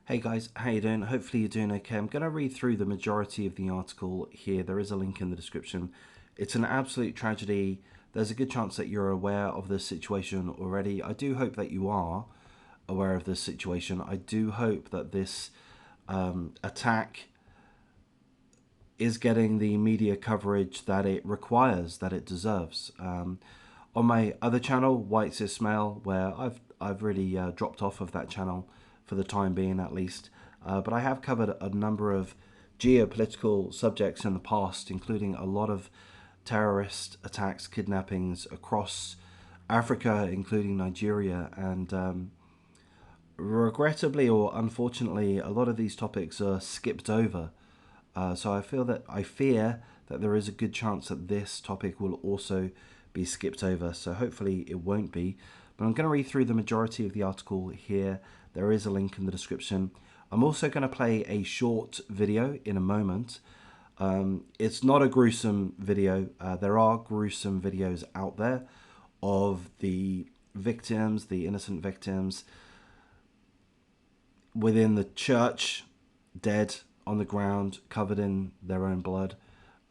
Hey guys, how you doing? Hopefully you're doing okay. I'm going to read through the majority of the article here. There is a link in the description. It's an absolute tragedy. There's a good chance that you're aware of this situation already. I do hope that you are aware of this situation. I do hope that this attack is getting the media coverage that it requires, that it deserves. On my other channel, CIS Male, where I've really dropped off of that channel for the time being, at least. But I have covered a number of geopolitical subjects in the past, including a lot of terrorist attacks, kidnappings across Africa, including Nigeria, and regrettably or unfortunately, a lot of these topics are skipped over. So I fear that there is a good chance that this topic will also be skipped over. So hopefully it won't be. But I'm going to read through the majority of the article here. There is a link in the description. I'm also going to play a short video in a moment. It's not a gruesome video. There are gruesome videos out there of the victims, the innocent victims within the church, dead on the ground, covered in their own blood.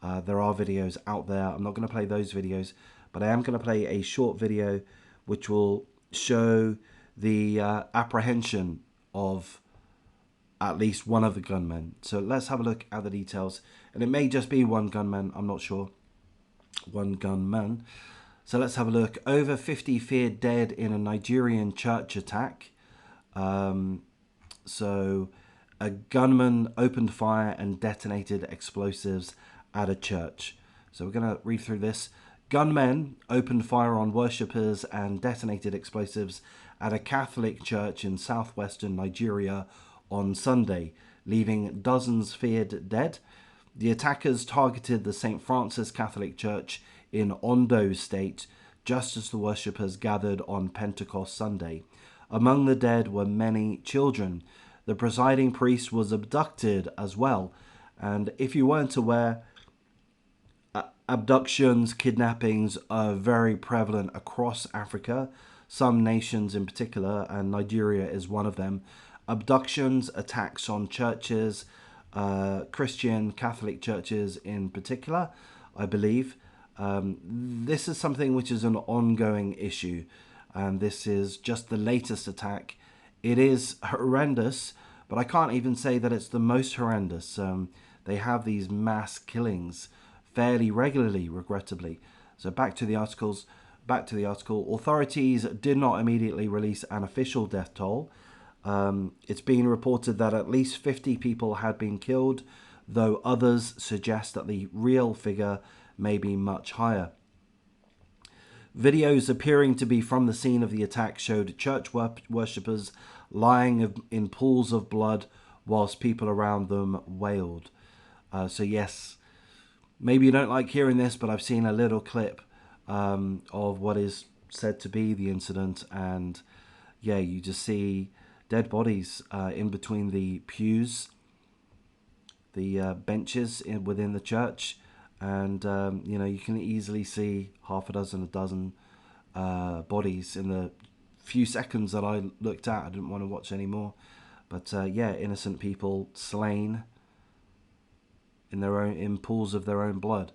There are videos out there. I'm not going to play those videos, but I am going to play a short video which will show the apprehension of at least one of the gunmen. So let's have a look at the details. And it may just be one gunman, I'm not sure. One gunman. So let's have a look. Over 50 feared dead in a Nigerian church attack. So a gunman opened fire and detonated explosives at a church. So we're going to read through this. Gunmen opened fire on worshippers and detonated explosives at a Catholic church in southwestern Nigeria on Sunday, leaving dozens feared dead. The attackers targeted the St. Francis Catholic Church in Ondo State just as the worshippers gathered on Pentecost Sunday. Among the dead were many children. The presiding priest was abducted as well. And if you weren't aware, abductions, kidnappings are very prevalent across Africa, some nations in particular, and Nigeria is one of them. Abductions, attacks on churches, Christian, Catholic churches in particular, I believe. This is something which is an ongoing issue, and this is just the latest attack. It is horrendous, but I can't even say that it's the most horrendous. They have these mass killings fairly regularly, regrettably. So back to the articles. Back to the article. Authorities did not immediately release an official death toll. It's been reported that at least 50 people had been killed, though others suggest that the real figure may be much higher. Videos appearing to be from the scene of the attack showed church worshippers lying in pools of blood whilst people around them wailed. So yes, maybe you don't like hearing this, but I've seen a little clip of what is said to be the incident, and yeah, you just see dead bodies in between the pews, the benches within the church, and you know, you can easily see half a dozen bodies in the few seconds that I looked at. I didn't want to watch anymore, but yeah, innocent people slain in pools of their own blood.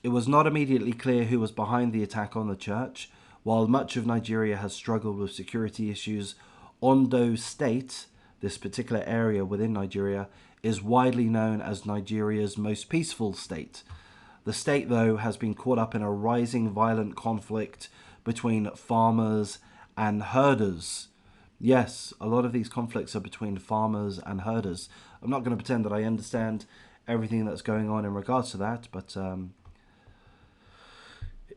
It was not immediately clear who was behind the attack on the church. While much of Nigeria has struggled with security issues, Ondo State, this particular area within Nigeria, is widely known as Nigeria's most peaceful state. The state, though, has been caught up in a rising violent conflict between farmers and herders. Yes, a lot of these conflicts are between farmers and herders. I'm not going to pretend that I understand everything that's going on in regards to that, but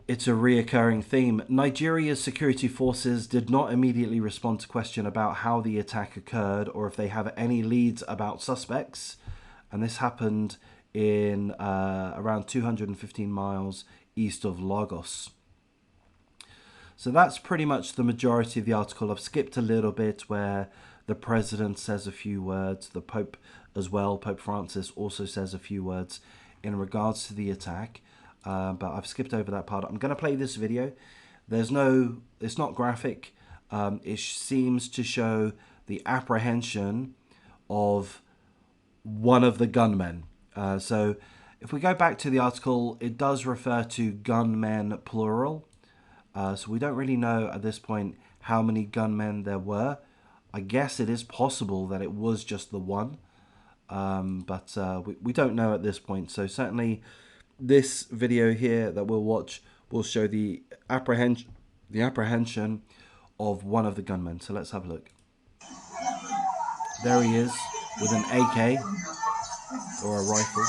it's a reoccurring theme. Nigeria's security forces did not immediately respond to question about how the attack occurred or if they have any leads about suspects. And this happened in around 215 miles east of Lagos. So that's pretty much the majority of the article. I've skipped a little bit where the president says a few words. The Pope as well, Pope Francis, also says a few words in regards to the attack. But I've skipped over that part. I'm going to play this video. It's not graphic. It seems to show the apprehension of one of the gunmen. So if we go back to the article, it does refer to gunmen plural. So we don't really know at this point how many gunmen there were. I guess it is possible that it was just the one, but we don't know at this point. So certainly this video here that we'll watch will show the apprehension of one of the gunmen. So let's have a look. There he is with an AK or a rifle.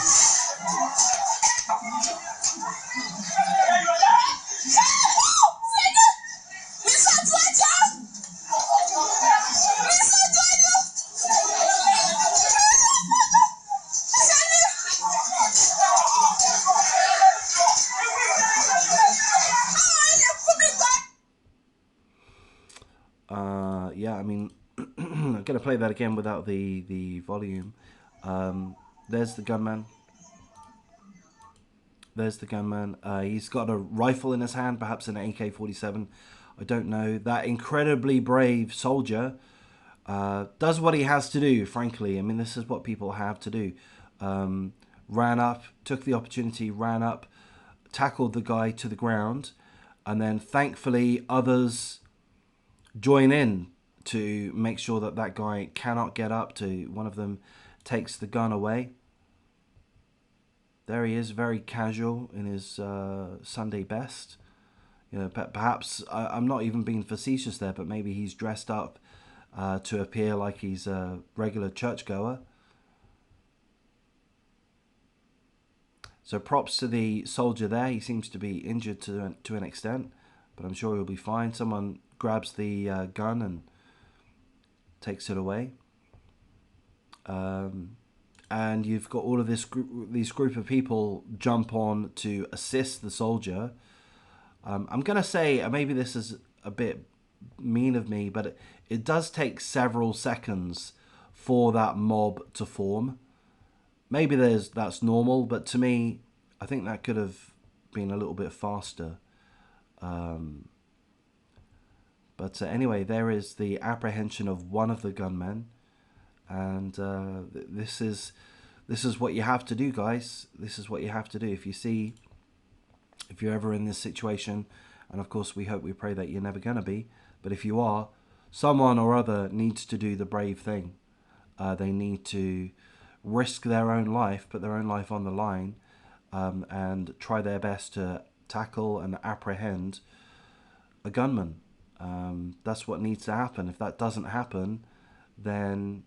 Yeah, I mean, I'm going to play that again without the volume. There's the gunman. There's the gunman. He's got a rifle in his hand, perhaps an AK-47. I don't know. That incredibly brave soldier does what he has to do, frankly. I mean, this is what people have to do. Ran up, took the opportunity, ran up, tackled the guy to the ground, and then thankfully others join in to make sure that that guy cannot get up. To one of them takes the gun away. There he is, very casual in his Sunday best. You know, perhaps I'm not even being facetious there, but maybe he's dressed up to appear like he's a regular churchgoer. So props to the soldier there. He seems to be injured to an extent, but I'm sure he'll be fine. Someone grabs the gun and takes it away. And you've got all of these group of people jump on to assist the soldier. I'm going to say, maybe this is a bit mean of me, but it does take several seconds for that mob to form. Maybe that's normal, but to me, I think that could have been a little bit faster. But anyway, there is the apprehension of one of the gunmen, and this is what you have to do, guys. This is what you have to do if you're ever in this situation, and of course we pray that you're never gonna be. But if you are, someone or other needs to do the brave thing. They need to risk their own life, put their own life on the line, and try their best to tackle and apprehend a gunman. That's what needs to happen. If that doesn't happen, then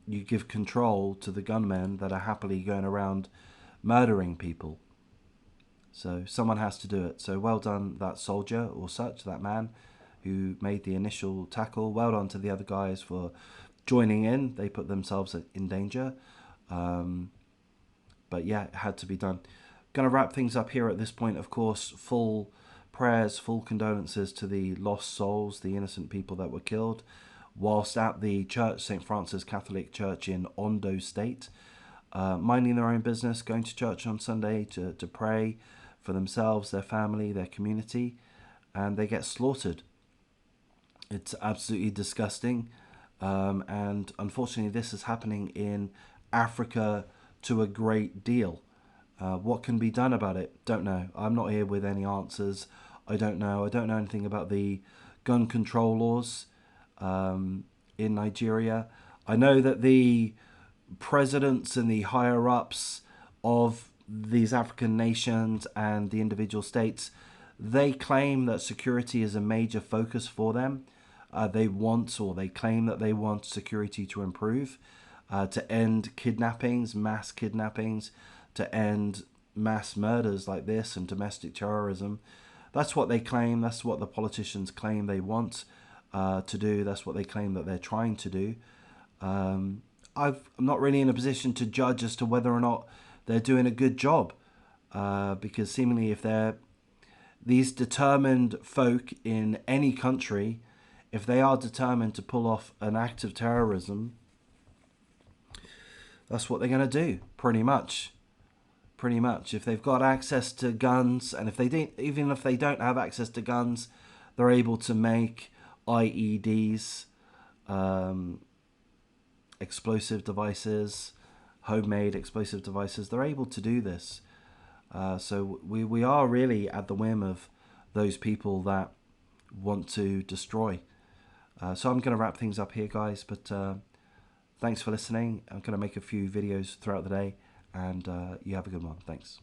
you give control to the gunmen that are happily going around murdering people. So someone has to do it. So well done, that soldier or such, that man who made the initial tackle. Well done to the other guys for joining in. They put themselves in danger. But yeah, it had to be done. Going to wrap things up here at this point. Of course, full prayers, full condolences to the lost souls, the innocent people that were killed whilst at the church, St. Francis Catholic Church in Ondo State, minding their own business, going to church on Sunday to pray for themselves, their family, their community, and they get slaughtered. It's absolutely disgusting, and unfortunately this is happening in Africa to a great deal. What can be done about it? Don't know. I'm not here with any answers. I don't know anything about the gun control laws in Nigeria. I know that the presidents and the higher ups of these African nations and the individual states, they claim that security is a major focus for them. They claim that they want security to improve, to end kidnappings, mass kidnappings, to end mass murders like this and domestic terrorism. That's what they claim. That's what the politicians claim they want to do. That's what they claim that they're trying to do. I'm not really in a position to judge as to whether or not they're doing a good job, because seemingly if they're these determined folk in any country, if they are determined to pull off an act of terrorism, that's what they're going to do, pretty much. If they've got access to guns, and even if they don't have access to guns, they're able to make IEDs, explosive devices, homemade explosive devices. They're able to do this. So we are really at the whim of those people that want to destroy. So I'm going to wrap things up here, guys, but thanks for listening. I'm going to make a few videos throughout the day, and you have a good one. Thanks.